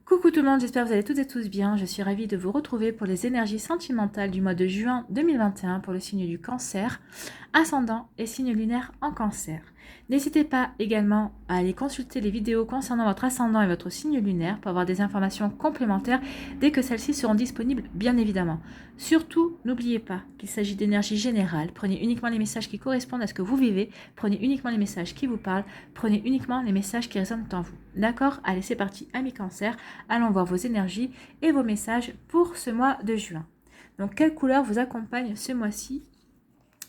Coucou tout le monde, j'espère que vous allez toutes et tous bien. Je suis ravie de vous retrouver pour les énergies sentimentales du mois de juin 2021 pour le signe du Cancer, ascendant et signe lunaire en Cancer. N'hésitez pas également à aller consulter les vidéos concernant votre ascendant et votre signe lunaire pour avoir des informations complémentaires dès que celles-ci seront disponibles, bien évidemment. Surtout, n'oubliez pas qu'il s'agit d'énergie générale. Prenez uniquement les messages qui correspondent à ce que vous vivez, prenez uniquement les messages qui vous parlent, prenez uniquement les messages qui résonnent en vous. D'accord? Allez, c'est parti, amis Cancer. Allons voir vos énergies et vos messages pour ce mois de juin. Donc, quelle couleur vous accompagne ce mois-ci,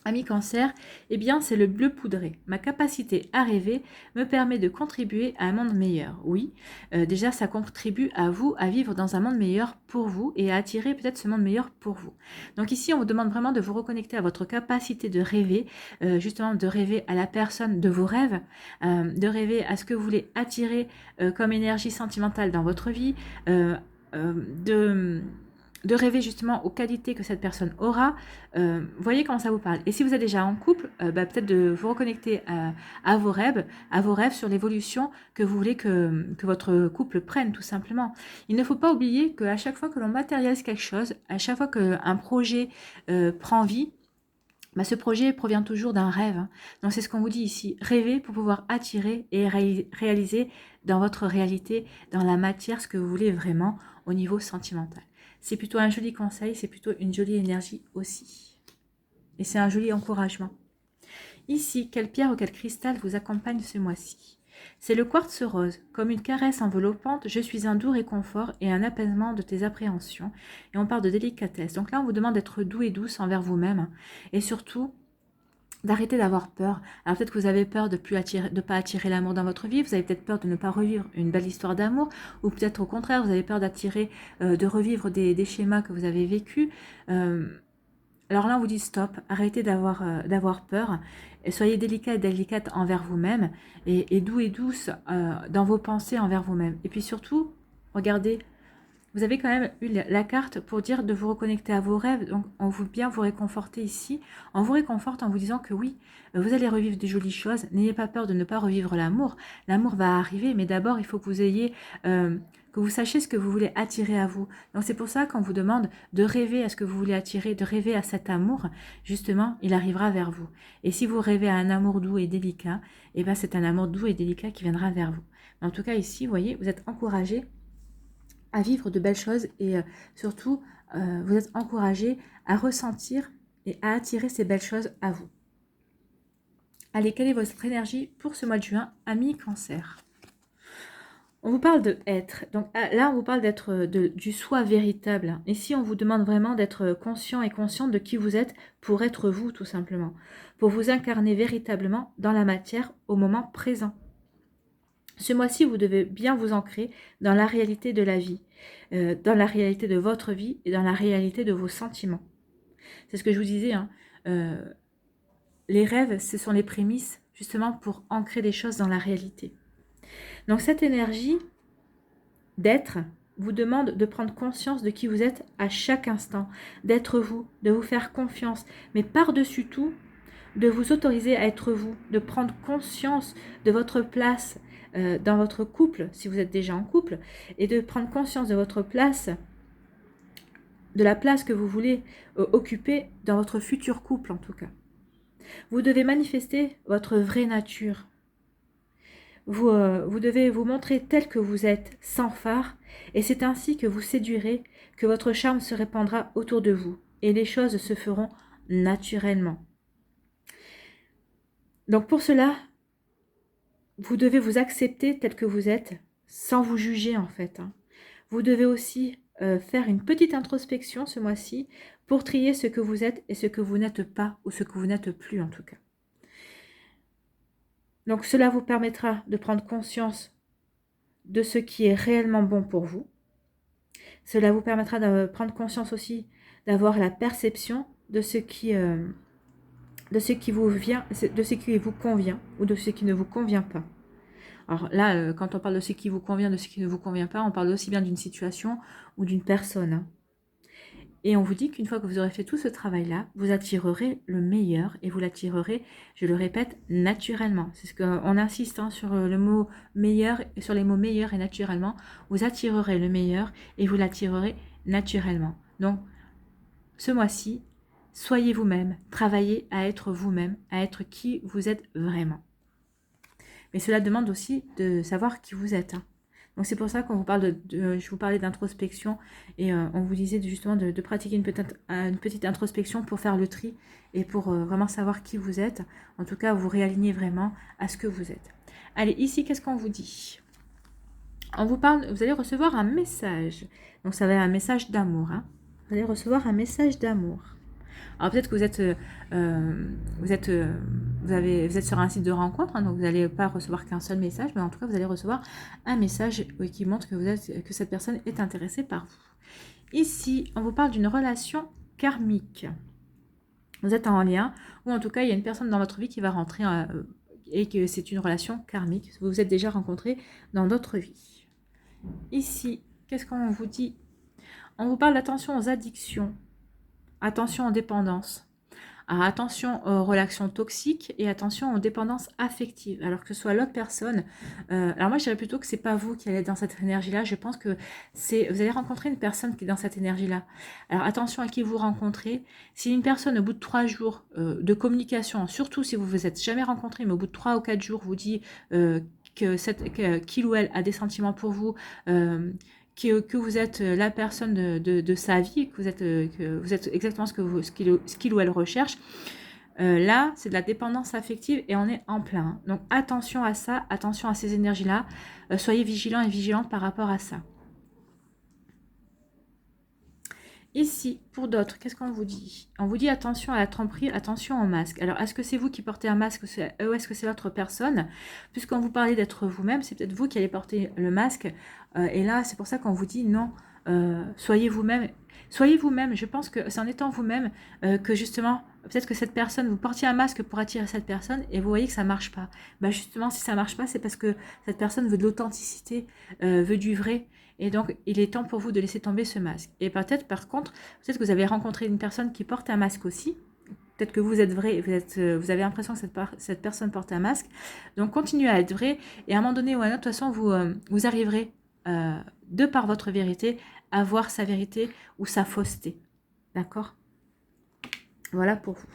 amis Cancer? Eh bien, c'est le bleu poudré. Ma capacité à rêver me permet de contribuer à un monde meilleur. Oui, déjà, ça contribue à vous à vivre dans un monde meilleur pour vous et à attirer peut-être ce monde meilleur pour vous. Donc ici, on vous demande vraiment de vous reconnecter à votre capacité de rêver, justement de rêver à la personne de vos rêves, de rêver à ce que vous voulez attirer comme énergie sentimentale dans votre vie, de rêver justement aux qualités que cette personne aura. Voyez comment ça vous parle. Et si vous êtes déjà en couple, peut-être de vous reconnecter à vos rêves sur l'évolution que vous voulez que votre couple prenne, tout simplement. Il ne faut pas oublier qu'à chaque fois que l'on matérialise quelque chose, à chaque fois qu'un projet prend vie, ce projet provient toujours d'un rêve. Hein. Donc c'est ce qu'on vous dit ici. Rêver pour pouvoir attirer et réaliser dans votre réalité, dans la matière, ce que vous voulez vraiment au niveau sentimental. C'est plutôt un joli conseil, c'est plutôt une jolie énergie aussi. Et c'est un joli encouragement. Ici, quelle pierre ou quel cristal vous accompagne ce mois-ci? C'est le quartz rose. Comme une caresse enveloppante, je suis un doux réconfort et un apaisement de tes appréhensions. Et on parle de délicatesse. Donc là, on vous demande d'être doux et douce envers vous-même. Et surtout, d'arrêter d'avoir peur. Alors peut-être que vous avez peur de ne pas attirer l'amour dans votre vie, vous avez peut-être peur de ne pas revivre une belle histoire d'amour, ou peut-être au contraire, vous avez peur de revivre des schémas que vous avez vécus. Alors là, on vous dit stop, arrêtez d'avoir peur, et soyez délicat et délicate envers vous-même, et doux et douce dans vos pensées envers vous-même. Et puis surtout, regardez, vous avez quand même eu la carte pour dire de vous reconnecter à vos rêves. Donc, on veut bien vous réconforter ici. On vous réconforte en vous disant que oui, vous allez revivre des jolies choses. N'ayez pas peur de ne pas revivre l'amour. L'amour va arriver, mais d'abord, il faut que vous ayez, que vous sachiez ce que vous voulez attirer à vous. Donc, c'est pour ça qu'on vous demande de rêver à ce que vous voulez attirer, de rêver à cet amour. Justement, il arrivera vers vous. Et si vous rêvez à un amour doux et délicat, eh ben, c'est un amour doux et délicat qui viendra vers vous. En tout cas, ici, vous voyez, vous êtes encouragés à vivre de belles choses et surtout vous êtes encouragé à ressentir et à attirer ces belles choses à vous. Allez, quelle est votre énergie pour ce mois de juin, amis Cancer? On vous parle de être, donc là on vous parle d'être du soi véritable. Ici on vous demande vraiment d'être conscient et consciente de qui vous êtes pour être vous tout simplement, pour vous incarner véritablement dans la matière au moment présent. Ce mois-ci, vous devez bien vous ancrer dans la réalité de la vie, dans la réalité de votre vie et dans la réalité de vos sentiments. C'est ce que je vous disais, hein, les rêves, ce sont les prémices justement pour ancrer des choses dans la réalité. Donc cette énergie d'être vous demande de prendre conscience de qui vous êtes à chaque instant, d'être vous, de vous faire confiance, mais par-dessus tout, de vous autoriser à être vous, de prendre conscience de votre place dans votre couple, si vous êtes déjà en couple, et de prendre conscience de votre place, de la place que vous voulez occuper dans votre futur couple en tout cas. Vous devez manifester votre vraie nature. Vous devez vous montrer tel que vous êtes, sans phare, et c'est ainsi que vous séduirez, que votre charme se répandra autour de vous, et les choses se feront naturellement. Donc pour cela, vous devez vous accepter tel que vous êtes, sans vous juger en fait. Hein. Vous devez aussi faire une petite introspection ce mois-ci pour trier ce que vous êtes et ce que vous n'êtes pas, ou ce que vous n'êtes plus en tout cas. Donc cela vous permettra de prendre conscience de ce qui est réellement bon pour vous. Cela vous permettra de prendre conscience aussi, d'avoir la perception de ce qui vous vient, de ce qui vous convient ou de ce qui ne vous convient pas. Alors là, quand on parle de ce qui vous convient, de ce qui ne vous convient pas, on parle aussi bien d'une situation ou d'une personne. Hein. Et on vous dit qu'une fois que vous aurez fait tout ce travail-là, vous attirerez le meilleur et vous l'attirerez, je le répète, naturellement. C'est ce qu'on insiste hein, sur le mot meilleur, sur les mots meilleur et naturellement. Vous attirerez le meilleur et vous l'attirerez naturellement. Donc, ce mois-ci, soyez vous-même, travaillez à être vous-même, à être qui vous êtes vraiment. Mais cela demande aussi de savoir qui vous êtes. Hein. Donc c'est pour ça qu'on vous parle je vous parlais d'introspection et on vous disait justement de pratiquer une petite introspection pour faire le tri et pour vraiment savoir qui vous êtes. En tout cas, vous réaligner vraiment à ce que vous êtes. Allez, ici, qu'est-ce qu'on vous dit? On vous parle, vous allez recevoir un message. Donc ça va être un message d'amour. Hein. Vous allez recevoir un message d'amour. Alors peut-être que vous êtes sur un site de rencontre, hein, donc vous n'allez pas recevoir qu'un seul message, mais en tout cas vous allez recevoir un message qui montre que cette personne est intéressée par vous. Ici, on vous parle d'une relation karmique. Vous êtes en lien, ou en tout cas il y a une personne dans votre vie qui va rentrer et que c'est une relation karmique. Vous vous êtes déjà rencontrés dans d'autres vies. Ici, qu'est-ce qu'on vous dit? On vous parle d'attention aux addictions. Attention aux dépendances. Alors, attention aux relations toxiques et attention aux dépendances affectives. Alors que ce soit l'autre personne. Alors moi, je dirais plutôt que c'est pas vous qui allez être dans cette énergie-là. Je pense que vous allez rencontrer une personne qui est dans cette énergie-là. Alors attention à qui vous rencontrez. Si une personne, au bout de 3 jours de communication, surtout si vous vous êtes jamais rencontré, mais au bout de 3 ou 4 jours, vous dit qu'il ou elle a des sentiments pour vous, que vous êtes la personne de sa vie, que vous êtes exactement ce qu'il ou elle recherche, là, c'est de la dépendance affective et on est en plein. Donc, attention à ça, attention à ces énergies-là. Soyez vigilants et vigilantes par rapport à ça. Ici, pour d'autres, qu'est-ce qu'on vous dit? On vous dit attention à la tromperie, attention au masque. Alors, est-ce que c'est vous qui portez un masque ou est-ce que c'est l'autre personne? Puisqu'on vous parlait d'être vous-même, c'est peut-être vous qui allez porter le masque. Et là, c'est pour ça qu'on vous dit non, soyez vous-même. Soyez vous-même. Je pense que c'est en étant vous-même que justement, peut-être que cette personne, vous portiez un masque pour attirer cette personne et vous voyez que ça ne marche pas. Bah justement, si ça ne marche pas, c'est parce que cette personne veut de l'authenticité, veut du vrai. Et donc, il est temps pour vous de laisser tomber ce masque. Et peut-être, par contre, peut-être que vous avez rencontré une personne qui porte un masque aussi. Peut-être que vous êtes vrai, vous avez l'impression que cette personne porte un masque. Donc, continuez à être vrai. Et à un moment donné ou à un autre, de toute façon, vous arriverez, de par votre vérité, à voir sa vérité ou sa fausseté. D'accord? Voilà pour vous.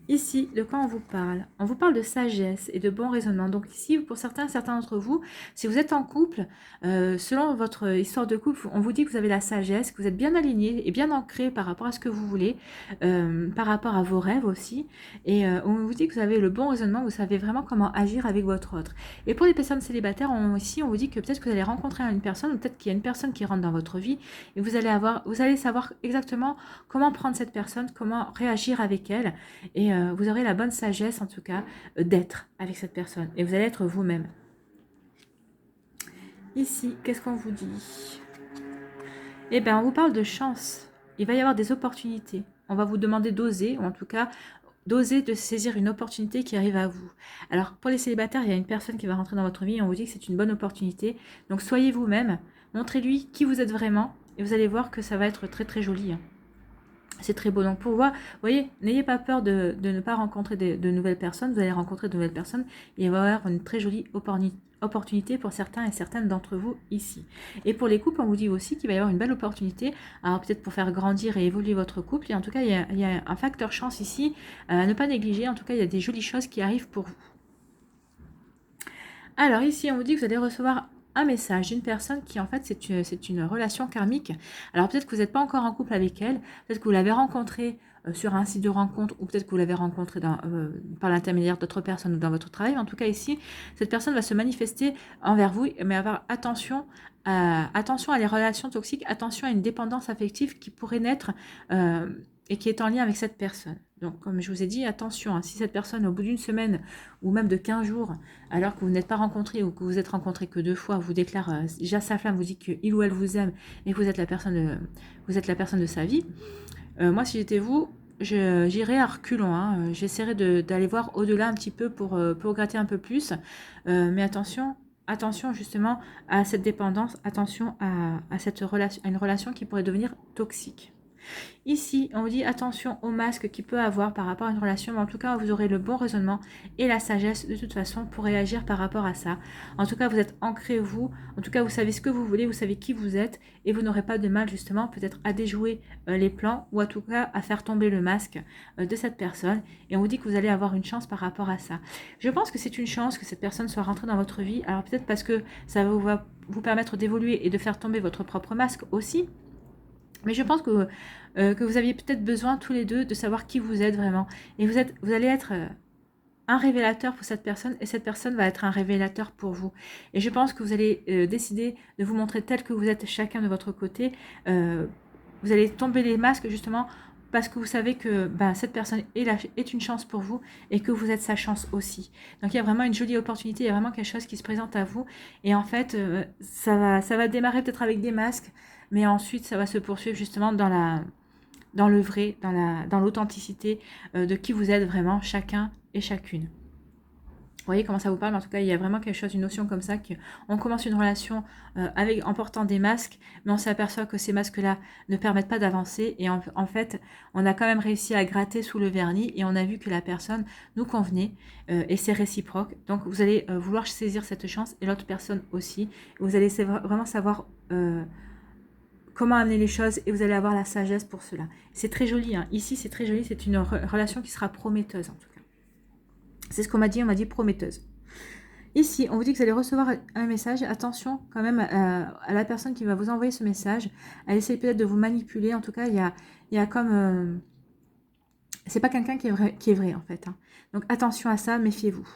Ici, de quoi on vous parle? On vous parle de sagesse et de bon raisonnement. Donc ici, pour certains d'entre vous, si vous êtes en couple, selon votre histoire de couple, on vous dit que vous avez la sagesse, que vous êtes bien aligné et bien ancré par rapport à ce que vous voulez, par rapport à vos rêves aussi. Et on vous dit que vous avez le bon raisonnement, vous savez vraiment comment agir avec votre autre. Et pour les personnes célibataires, ici, on vous dit que peut-être que vous allez rencontrer une personne, ou peut-être qu'il y a une personne qui rentre dans votre vie, et vous allez savoir exactement comment prendre cette personne, comment réagir avec elle, et vous aurez la bonne sagesse, en tout cas, d'être avec cette personne. Et vous allez être vous-même. Ici, qu'est-ce qu'on vous dit? Eh bien, on vous parle de chance. Il va y avoir des opportunités. On va vous demander d'oser, ou en tout cas, d'oser de saisir une opportunité qui arrive à vous. Alors, pour les célibataires, il y a une personne qui va rentrer dans votre vie et on vous dit que c'est une bonne opportunité. Donc, soyez vous-même. Montrez-lui qui vous êtes vraiment. Et vous allez voir que ça va être très, très joli. Hein. C'est très beau. Donc, pour voir, vous voyez, n'ayez pas peur de ne pas rencontrer de nouvelles personnes. Vous allez rencontrer de nouvelles personnes. Et il va y avoir une très jolie opportunité pour certains et certaines d'entre vous ici. Et pour les couples, on vous dit aussi qu'il va y avoir une belle opportunité. Alors, peut-être pour faire grandir et évoluer votre couple. Et en tout cas, il y a un facteur chance ici à ne pas négliger. En tout cas, il y a des jolies choses qui arrivent pour vous. Alors, ici, on vous dit que vous allez recevoir un message d'une personne qui en fait c'est une relation karmique. Alors peut-être que vous n'êtes pas encore en couple avec elle, peut-être que vous l'avez rencontrée sur un site de rencontre ou peut-être que vous l'avez rencontrée par l'intermédiaire d'autres personnes ou dans votre travail. En tout cas ici, cette personne va se manifester envers vous, mais avoir attention à les relations toxiques, attention à une dépendance affective qui pourrait naître et qui est en lien avec cette personne. Donc, comme je vous ai dit, attention, hein, si cette personne, au bout d'une semaine ou même de 15 jours, alors que vous n'êtes pas rencontré ou que vous êtes rencontré que 2 fois, vous déclare déjà sa flamme, vous dit qu'il ou elle vous aime et que vous êtes la personne de sa vie, moi, si j'étais vous, j'irais à reculons. J'essaierais d'aller voir au-delà un petit peu pour gratter un peu plus. Mais attention, attention justement à cette dépendance, attention à cette relation, à une relation qui pourrait devenir toxique. Ici, on vous dit attention au masque qu'il peut avoir par rapport à une relation, mais en tout cas, vous aurez le bon raisonnement et la sagesse de toute façon pour réagir par rapport à ça. En tout cas, vous êtes ancré vous, en tout cas, vous savez ce que vous voulez, vous savez qui vous êtes et vous n'aurez pas de mal justement peut-être à déjouer les plans ou en tout cas à faire tomber le masque de cette personne. Et on vous dit que vous allez avoir une chance par rapport à ça. Je pense que c'est une chance que cette personne soit rentrée dans votre vie, alors peut-être parce que ça va vous permettre d'évoluer et de faire tomber votre propre masque aussi. Mais je pense que vous aviez peut-être besoin tous les deux de savoir qui vous êtes vraiment. Et vous allez être un révélateur pour cette personne et cette personne va être un révélateur pour vous. Et je pense que vous allez décider de vous montrer tel que vous êtes chacun de votre côté. Vous allez tomber les masques justement parce que vous savez que cette personne est une chance pour vous et que vous êtes sa chance aussi. Donc il y a vraiment une jolie opportunité, il y a vraiment quelque chose qui se présente à vous. Et en fait, ça va démarrer peut-être avec des masques, mais ensuite ça va se poursuivre justement dans le vrai, dans l'authenticité de qui vous êtes vraiment chacun et chacune. Vous voyez comment ça vous parle, en tout cas il y a vraiment quelque chose, une notion comme ça, qu'on commence une relation en portant des masques, mais on s'aperçoit que ces masques-là ne permettent pas d'avancer et en fait on a quand même réussi à gratter sous le vernis et on a vu que la personne nous convenait et c'est réciproque. Donc vous allez vouloir saisir cette chance et l'autre personne aussi. Vous allez vraiment savoir comment amener les choses et vous allez avoir la sagesse pour cela. C'est très joli, hein. Ici c'est très joli, c'est une relation qui sera prometteuse en tout cas. C'est ce qu'on m'a dit prometteuse. Ici, on vous dit que vous allez recevoir un message. Attention quand même à la personne qui va vous envoyer ce message. Elle essaie peut-être de vous manipuler. En tout cas, il y a comme... c'est pas quelqu'un qui est vrai en fait. Hein. Donc attention à ça, méfiez-vous.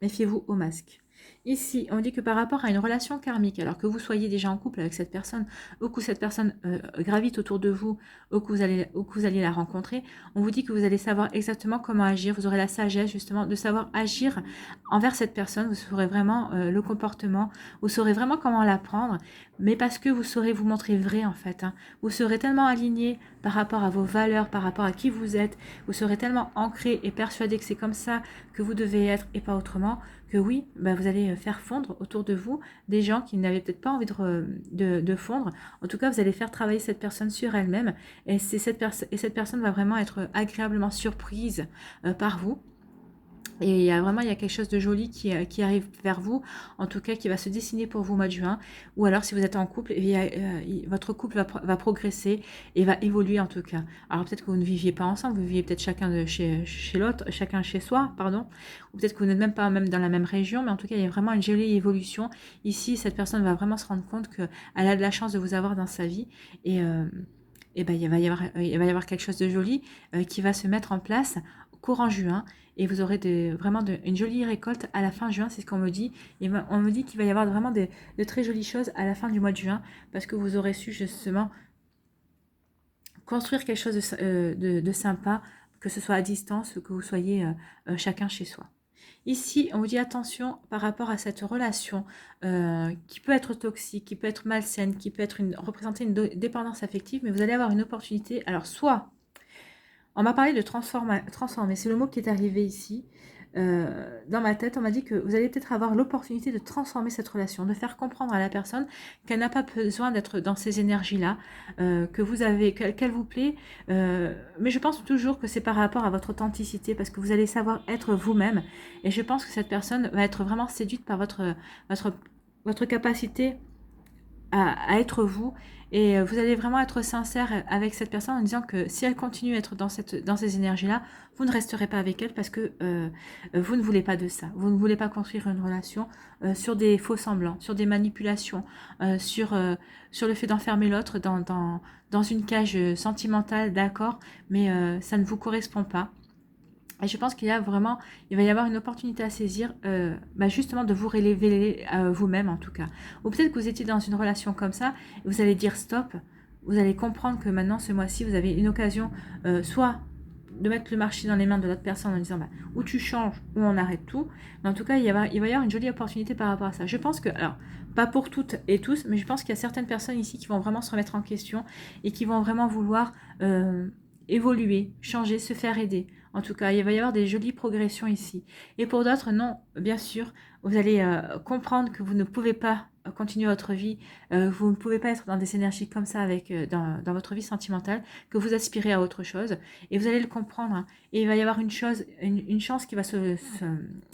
Méfiez-vous au masque. Ici, on dit que par rapport à une relation karmique, alors que vous soyez déjà en couple avec cette personne, ou que cette personne gravite autour de vous, ou que vous allez la rencontrer, on vous dit que vous allez savoir exactement comment agir, vous aurez la sagesse justement de savoir agir envers cette personne, vous saurez vraiment le comportement, vous saurez vraiment comment la prendre, mais parce que vous saurez vous montrer vrai en fait. Hein. Vous serez tellement aligné par rapport à vos valeurs, par rapport à qui vous êtes, vous serez tellement ancré et persuadé que c'est comme ça que vous devez être et pas autrement, que oui, vous allez faire fondre autour de vous des gens qui n'avaient peut-être pas envie de fondre. En tout cas, vous allez faire travailler cette personne sur elle-même et cette personne va vraiment être agréablement surprise par vous. Et il y a quelque chose de joli qui arrive vers vous, en tout cas qui va se dessiner pour vous au mois de juin. Ou alors si vous êtes en couple, votre couple va progresser et va évoluer en tout cas. Alors peut-être que vous ne viviez pas ensemble, vous viviez peut-être chacun chez l'autre, chacun chez soi, pardon. Ou peut-être que vous n'êtes même pas dans la même région, mais en tout cas il y a vraiment une jolie évolution. Ici, cette personne va vraiment se rendre compte qu'elle a de la chance de vous avoir dans sa vie. Et il va y avoir quelque chose de joli qui va se mettre en place courant juin et vous aurez vraiment une jolie récolte à la fin juin, c'est ce qu'on me dit. Et on me dit qu'il va y avoir vraiment de très jolies choses à la fin du mois de juin parce que vous aurez su justement construire quelque chose de sympa, que ce soit à distance ou que vous soyez chacun chez soi. Ici, on vous dit attention par rapport à cette relation qui peut être toxique, qui peut être malsaine, qui peut représenter une dépendance affective, mais vous allez avoir une opportunité. Alors, soit, on m'a parlé de transformer, c'est le mot qui est arrivé ici. Dans ma tête, on m'a dit que vous allez peut-être avoir l'opportunité de transformer cette relation, de faire comprendre à la personne qu'elle n'a pas besoin d'être dans ces énergies-là, qu'elle vous plaît. Mais je pense toujours que c'est par rapport à votre authenticité, parce que vous allez savoir être vous-même. Et je pense que cette personne va être vraiment séduite par votre capacité à être vous. Et vous allez vraiment être sincère avec cette personne en disant que si elle continue à être dans ces énergies-là, vous ne resterez pas avec elle parce que vous ne voulez pas de ça. Vous ne voulez pas construire une relation sur des faux semblants, sur des manipulations, sur le fait d'enfermer l'autre dans une cage sentimentale, d'accord, mais ça ne vous correspond pas. Et je pense il va y avoir une opportunité à saisir, justement de vous révéler vous-même en tout cas. Ou peut-être que vous étiez dans une relation comme ça, et vous allez dire stop, vous allez comprendre que maintenant ce mois-ci, vous avez une occasion soit de mettre le marché dans les mains de l'autre personne en disant ou tu changes ou on arrête tout. Mais en tout cas, il va y avoir une jolie opportunité par rapport à ça. Je pense que, alors, pas pour toutes et tous, mais je pense qu'il y a certaines personnes ici qui vont vraiment se remettre en question et qui vont vraiment vouloir évoluer, changer, se faire aider. En tout cas, il va y avoir des jolies progressions ici. Et pour d'autres, non, bien sûr, vous allez comprendre que vous ne pouvez pas continuer votre vie, vous ne pouvez pas être dans des énergies comme ça avec, dans votre vie sentimentale, que vous aspirez à autre chose. Et vous allez le comprendre. Hein. Et il va y avoir une chose, une chance qui va se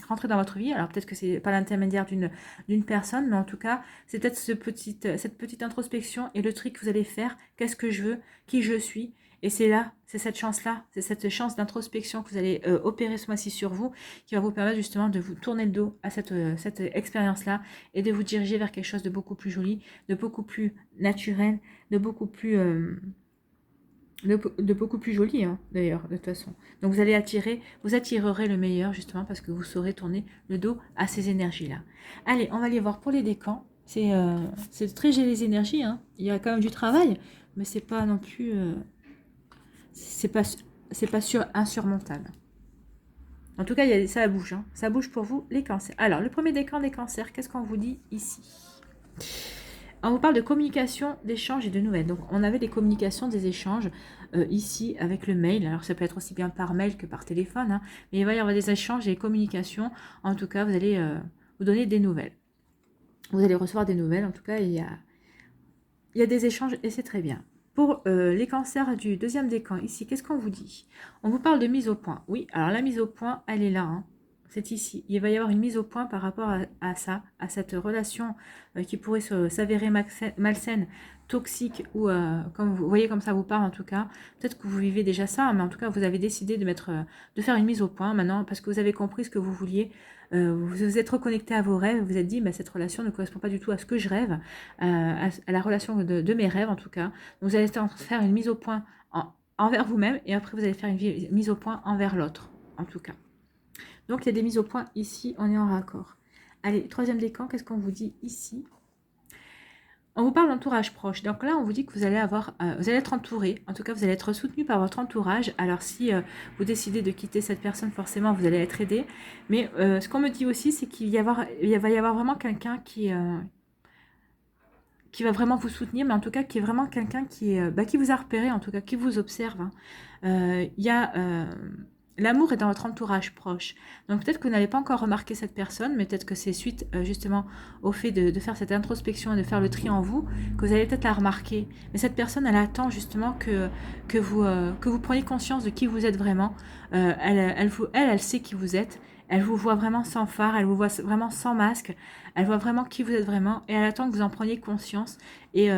rentrer dans votre vie. Alors peut-être que c'est pas l'intermédiaire d'une personne, mais en tout cas, c'est peut-être cette petite introspection et le tri que vous allez faire. Qu'est-ce que je veux, qui je suis. Et c'est là, c'est cette chance-là, c'est cette chance d'introspection que vous allez opérer ce mois-ci sur vous, qui va vous permettre justement de vous tourner le dos à cette expérience-là et de vous diriger vers quelque chose de beaucoup plus joli, de beaucoup plus naturel, de beaucoup plus... de beaucoup plus joli, hein, d'ailleurs, de toute façon. Donc vous allez vous attirerez le meilleur, justement, parce que vous saurez tourner le dos à ces énergies-là. Allez, on va aller voir pour les décans. C'est très gérer les énergies, hein. Il y a quand même du travail, mais c'est pas non plus... c'est pas insurmontable. En tout cas, ça bouge. Hein. Ça bouge pour vous, les cancers. Alors, le premier décan des cancers, qu'est-ce qu'on vous dit ici? On vous parle de communication, d'échanges et de nouvelles. Donc, on avait des communications, des échanges ici avec le mail. Alors, ça peut être aussi bien par mail que par téléphone. Hein, mais il va y avoir des échanges et des communications. En tout cas, vous allez vous donner des nouvelles. Vous allez recevoir des nouvelles. En tout cas, il y a des échanges et c'est très bien. Pour les cancers du deuxième décan, ici, qu'est-ce qu'on vous dit? On vous parle de mise au point. Oui, alors la mise au point, elle est là. Hein. C'est ici. Il va y avoir une mise au point par rapport à ça, à cette relation qui pourrait s'avérer malsaine, toxique, ou comme vous voyez comme ça vous parle en tout cas. Peut-être que vous vivez déjà ça, mais en tout cas, vous avez décidé de faire une mise au point maintenant parce que vous avez compris ce que vous vouliez. Vous vous êtes reconnecté à vos rêves, vous vous êtes dit, bah, cette relation ne correspond pas du tout à ce que je rêve, à la relation de mes rêves en tout cas. Donc, vous allez faire une mise au point envers vous-même et après vous allez faire une mise au point envers l'autre en tout cas. Donc, il y a des mises au point ici, on est en raccord. Allez, troisième décan, qu'est-ce qu'on vous dit ici? On vous parle d'entourage proche. Donc là, on vous dit que vous allez être entouré. En tout cas, vous allez être soutenu par votre entourage. Alors, si vous décidez de quitter cette personne, forcément, vous allez être aidé. Mais ce qu'on me dit aussi, c'est qu'il va y avoir vraiment quelqu'un qui va vraiment vous soutenir, mais en tout cas, qui est vraiment quelqu'un qui vous a repéré, en tout cas, qui vous observe. Hein. Il y a... L'amour est dans votre entourage proche. Donc peut-être que vous n'avez pas encore remarqué cette personne, mais peut-être que c'est suite justement au fait de faire cette introspection et de faire le tri en vous, que vous allez peut-être la remarquer. Mais cette personne, elle attend justement que vous preniez conscience de qui vous êtes vraiment. Elle sait qui vous êtes. Elle vous voit vraiment sans phare, elle vous voit vraiment sans masque. Elle voit vraiment qui vous êtes vraiment et elle attend que vous en preniez conscience. Et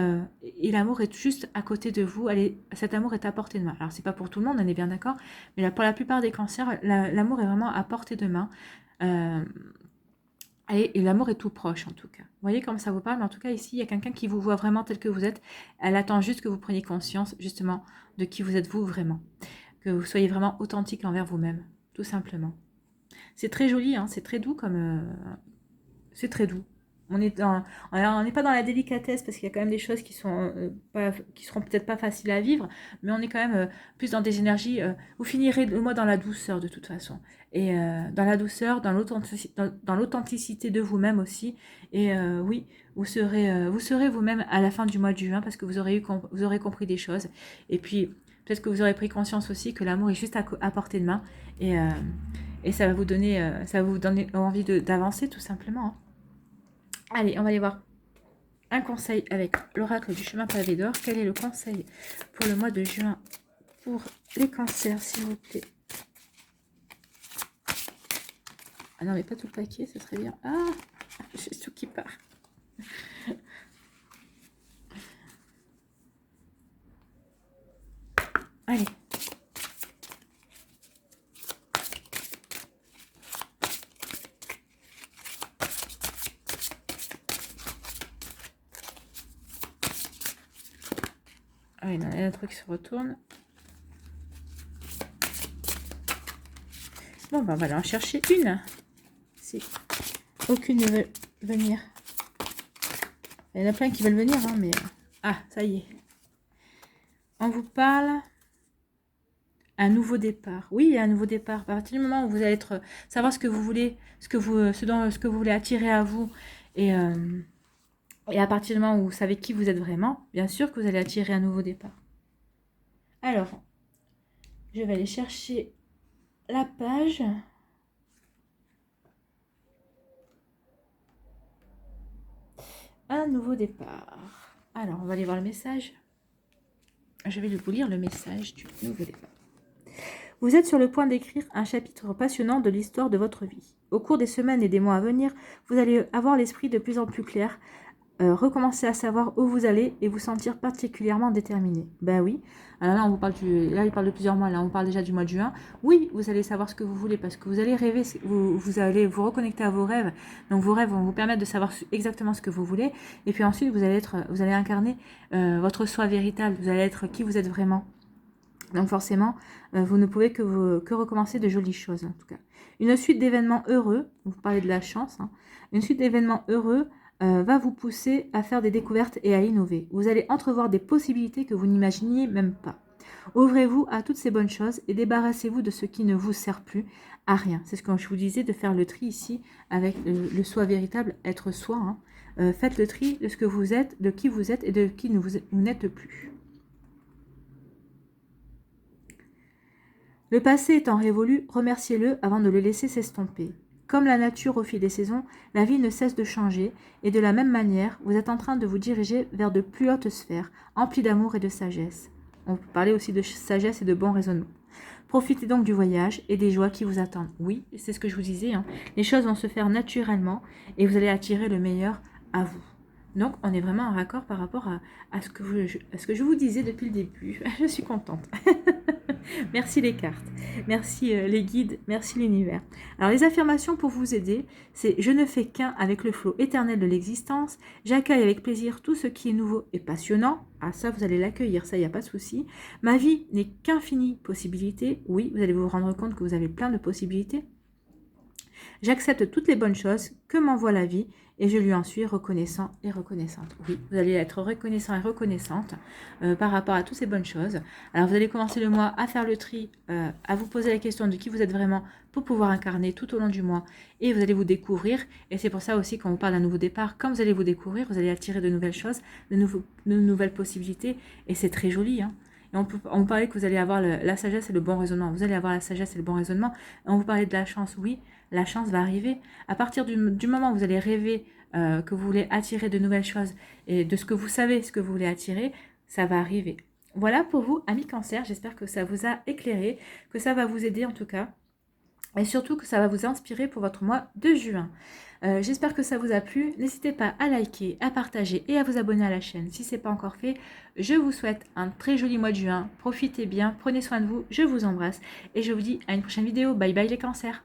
l'amour est juste à côté de vous. Cet amour est à portée de main. Alors, c'est pas pour tout le monde, on est bien d'accord. Mais là, pour la plupart des cancers, l'amour est vraiment à portée de main. Et l'amour est tout proche, en tout cas. Vous voyez comme ça vous parle, mais en tout cas, ici, il y a quelqu'un qui vous voit vraiment tel que vous êtes. Elle attend juste que vous preniez conscience, justement, de qui vous êtes vous vraiment. Que vous soyez vraiment authentique envers vous-même, tout simplement. C'est très joli, hein, c'est très doux comme... c'est très doux. On n'est pas dans la délicatesse parce qu'il y a quand même des choses qui seront peut-être pas faciles à vivre, mais on est quand même plus dans des énergies. Vous finirez le mois dans la douceur de toute façon, et dans la douceur, dans l'authenticité de vous-même aussi. Et oui, vous serez vous-même à la fin du mois de juin parce que vous aurez compris des choses. Et puis peut-être que vous aurez pris conscience aussi que l'amour est juste à portée de main et ça va vous donner envie d'avancer tout simplement. Hein. Allez, on va aller voir un conseil avec l'oracle du chemin pavé d'or. Quel est le conseil pour le mois de juin pour les cancers, s'il vous plaît? Ah non, mais pas tout le paquet, ce serait bien. Ah, j'ai tout qui part. Allez. Ah oui, non, il y a un truc qui se retourne. Bon, ben, on va aller en chercher une. Si aucune ne veut venir. Il y en a plein qui veulent venir, hein, mais... Ah, ça y est. On vous parle... Un nouveau départ. Oui, il y a un nouveau départ. À partir du moment où vous allez savoir ce que vous voulez, ce que vous voulez attirer à vous, et à partir du moment où vous savez qui vous êtes vraiment, bien sûr que vous allez attirer un nouveau départ. Alors, je vais aller chercher la page. Un nouveau départ. Alors, on va aller voir le message. Je vais vous lire le message du nouveau départ. Vous êtes sur le point d'écrire un chapitre passionnant de l'histoire de votre vie. Au cours des semaines et des mois à venir, vous allez avoir l'esprit de plus en plus clair, recommencer à savoir où vous allez et vous sentir particulièrement déterminé. Ben oui. Alors là, on vous parle là, il parle de plusieurs mois. Là, on parle déjà du mois de juin. Oui, vous allez savoir ce que vous voulez parce que vous allez rêver, vous allez vous reconnecter à vos rêves. Donc vos rêves vont vous permettre de savoir exactement ce que vous voulez. Et puis ensuite, vous allez incarner votre soi véritable. Vous allez être qui vous êtes vraiment. Donc forcément, vous ne pouvez que recommencer de jolies choses en tout cas. Une suite d'événements heureux, vous parlez de la chance, hein, une suite d'événements heureux va vous pousser à faire des découvertes et à innover. Vous allez entrevoir des possibilités que vous n'imaginiez même pas. Ouvrez-vous à toutes ces bonnes choses et débarrassez-vous de ce qui ne vous sert plus à rien. C'est ce que je vous disais, de faire le tri ici avec le soi véritable, être soi. Hein. Faites le tri de ce que vous êtes, de qui vous êtes et de qui vous n'êtes plus. Le passé étant révolu, remerciez-le avant de le laisser s'estomper. Comme la nature au fil des saisons, la vie ne cesse de changer, et de la même manière, vous êtes en train de vous diriger vers de plus hautes sphères, emplies d'amour et de sagesse. On peut parler aussi de sagesse et de bon raisonnement. Profitez donc du voyage et des joies qui vous attendent. Oui, c'est ce que je vous disais, hein. Les choses vont se faire naturellement, et vous allez attirer le meilleur à vous. Donc, on est vraiment en raccord par rapport à ce que je vous disais depuis le début. Je suis contente. Merci les cartes, merci les guides, merci l'univers. Alors les affirmations pour vous aider, c'est « Je ne fais qu'un avec le flot éternel de l'existence. J'accueille avec plaisir tout ce qui est nouveau et passionnant. » Ah ça, vous allez l'accueillir, ça, il n'y a pas de souci. « Ma vie n'est qu'infinie possibilité. » Oui, vous allez vous rendre compte que vous avez plein de possibilités. « J'accepte toutes les bonnes choses que m'envoie la vie et je lui en suis reconnaissant et reconnaissante. » Oui, vous allez être reconnaissant et reconnaissante par rapport à toutes ces bonnes choses. Alors, vous allez commencer le mois à faire le tri, à vous poser la question de qui vous êtes vraiment pour pouvoir incarner tout au long du mois et vous allez vous découvrir. Et c'est pour ça aussi quand on parle d'un nouveau départ, quand vous allez vous découvrir, vous allez attirer de nouvelles choses, de nouvelles possibilités et c'est très joli, hein. Et on parlait que vous allez avoir la sagesse et le bon raisonnement. Vous allez avoir la sagesse et le bon raisonnement. Et on vous parlait de la chance, oui. La chance va arriver. À partir du moment où vous allez rêver que vous voulez attirer de nouvelles choses et de ce que vous savez, ce que vous voulez attirer, ça va arriver. Voilà pour vous, amis Cancer. J'espère que ça vous a éclairé, que ça va vous aider en tout cas. Et surtout que ça va vous inspirer pour votre mois de juin. J'espère que ça vous a plu. N'hésitez pas à liker, à partager et à vous abonner à la chaîne si ce n'est pas encore fait. Je vous souhaite un très joli mois de juin. Profitez bien, prenez soin de vous. Je vous embrasse et je vous dis à une prochaine vidéo. Bye bye les cancers.